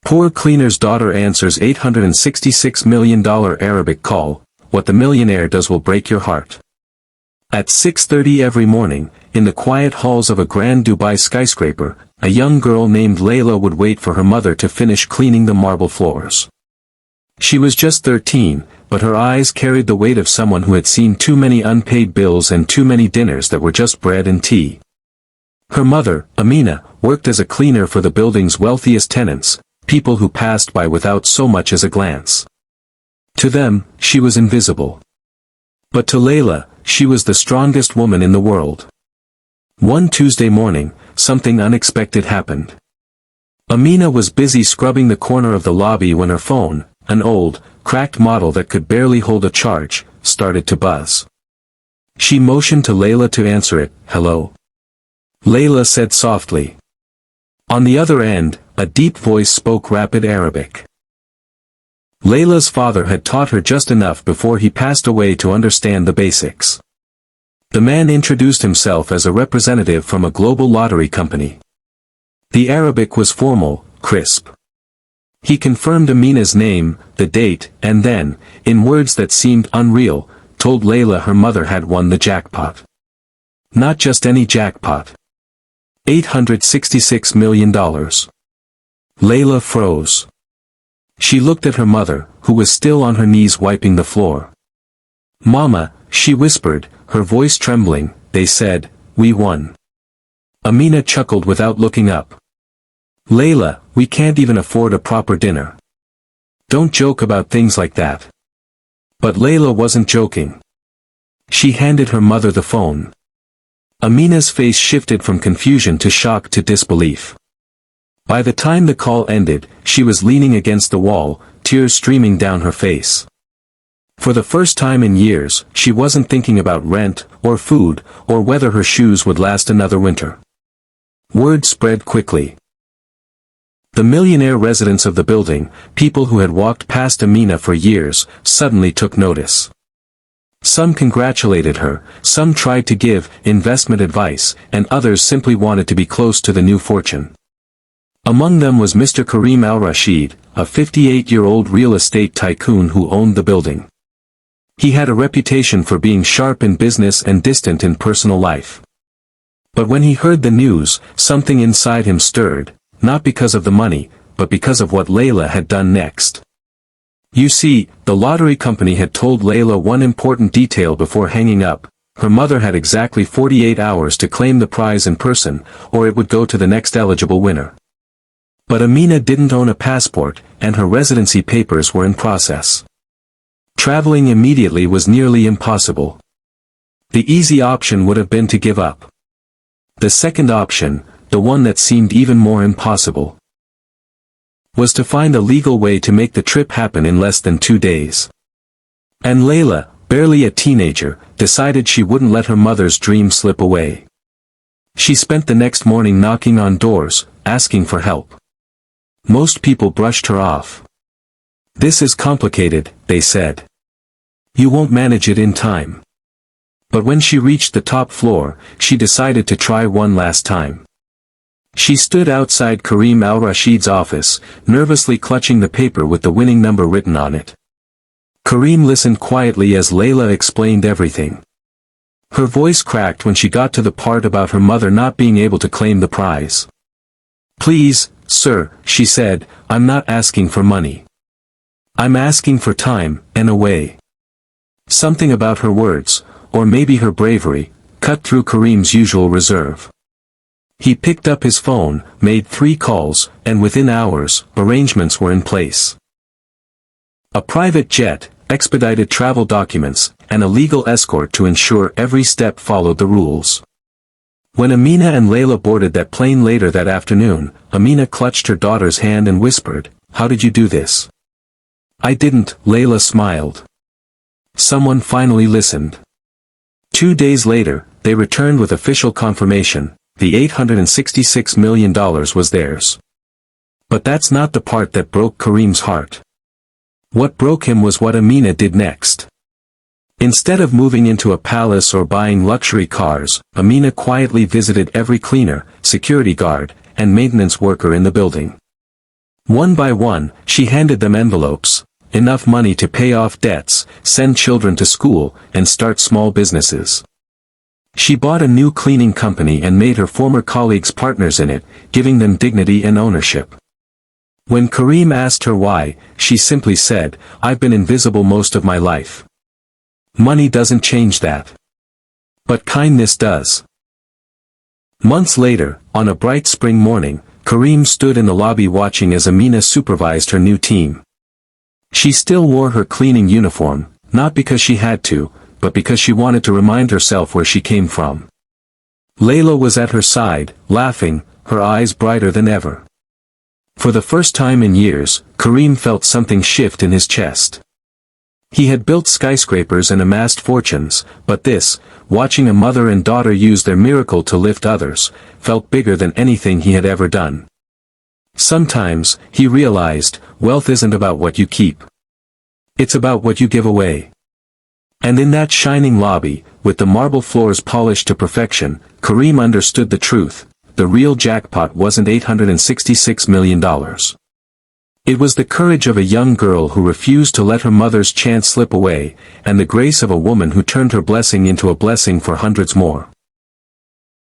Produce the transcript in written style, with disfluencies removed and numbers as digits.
Poor cleaner's daughter answers $866 million Arabic call, what the millionaire does will break your heart. At 6:30 every morning, in the quiet halls of a grand Dubai skyscraper, a young girl named Layla would wait for her mother to finish cleaning the marble floors. She was just 13, but her eyes carried the weight of someone who had seen too many unpaid bills and too many dinners that were just bread and tea. Her mother, Amina, worked as a cleaner for the building's wealthiest tenants, people who passed by without so much as a glance. To them, she was invisible. But to Layla, she was the strongest woman in the world. One Tuesday morning, something unexpected happened. Amina was busy scrubbing the corner of the lobby when her phone, an old, cracked model that could barely hold a charge, started to buzz. She motioned to Layla to answer it. "Hello?" Layla said softly. On the other end, a deep voice spoke rapid Arabic. Layla's father had taught her just enough before he passed away to understand the basics. The man introduced himself as a representative from a global lottery company. The Arabic was formal, crisp. He confirmed Amina's name, the date, and then, in words that seemed unreal, told Layla her mother had won the jackpot. Not just any jackpot. $866 million. Layla froze. She looked at her mother, who was still on her knees wiping the floor. "Mama," she whispered, her voice trembling, "they said, we won." Amina chuckled without looking up. "Layla, we can't even afford a proper dinner. Don't joke about things like that." But Layla wasn't joking. She handed her mother the phone. Amina's face shifted from confusion to shock to disbelief. By the time the call ended, she was leaning against the wall, tears streaming down her face. For the first time in years, she wasn't thinking about rent, or food, or whether her shoes would last another winter. Word spread quickly. The millionaire residents of the building, people who had walked past Amina for years, suddenly took notice. Some congratulated her, some tried to give investment advice, and others simply wanted to be close to the new fortune. Among them was Mr. Karim al-Rashid, a 58-year-old real estate tycoon who owned the building. He had a reputation for being sharp in business and distant in personal life. But when he heard the news, something inside him stirred, not because of the money, but because of what Layla had done next. You see, the lottery company had told Layla one important detail before hanging up: her mother had exactly 48 hours to claim the prize in person, or it would go to the next eligible winner. But Amina didn't own a passport, and her residency papers were in process. Traveling immediately was nearly impossible. The easy option would have been to give up. The second option, the one that seemed even more impossible, was to find a legal way to make the trip happen in less than 2 days. And Layla, barely a teenager, decided she wouldn't let her mother's dream slip away. She spent the next morning knocking on doors, asking for help. Most people brushed her off. "This is complicated," they said. "You won't manage it in time." But when she reached the top floor, she decided to try one last time. She stood outside Karim al-Rashid's office, nervously clutching the paper with the winning number written on it. Karim listened quietly as Layla explained everything. Her voice cracked when she got to the part about her mother not being able to claim the prize. "Please, sir," she said, "I'm not asking for money. I'm asking for time, and a way." Something about her words, or maybe her bravery, cut through Karim's usual reserve. He picked up his phone, made 3 calls, and within hours, arrangements were in place. A private jet, expedited travel documents, and a legal escort to ensure every step followed the rules. When Amina and Layla boarded that plane later that afternoon, Amina clutched her daughter's hand and whispered, "How did you do this?" "I didn't," Layla smiled. Someone finally listened. 2 days later, they returned with official confirmation: the $866 million was theirs. But that's not the part that broke Karim's heart. What broke him was what Amina did next. Instead of moving into a palace or buying luxury cars, Amina quietly visited every cleaner, security guard, and maintenance worker in the building. One by one, she handed them envelopes, enough money to pay off debts, send children to school, and start small businesses. She bought a new cleaning company and made her former colleagues partners in it, giving them dignity and ownership. When Karim asked her why, she simply said, "I've been invisible most of my life. Money doesn't change that. But kindness does." Months later, on a bright spring morning, Karim stood in the lobby watching as Amina supervised her new team. She still wore her cleaning uniform, not because she had to, but because she wanted to remind herself where she came from. Layla was at her side, laughing, her eyes brighter than ever. For the first time in years, Karim felt something shift in his chest. He had built skyscrapers and amassed fortunes, but this, watching a mother and daughter use their miracle to lift others, felt bigger than anything he had ever done. Sometimes, he realized, wealth isn't about what you keep. It's about what you give away. And in that shining lobby, with the marble floors polished to perfection, Karim understood the truth. The real jackpot wasn't $866 million. It was the courage of a young girl who refused to let her mother's chance slip away, and the grace of a woman who turned her blessing into a blessing for hundreds more.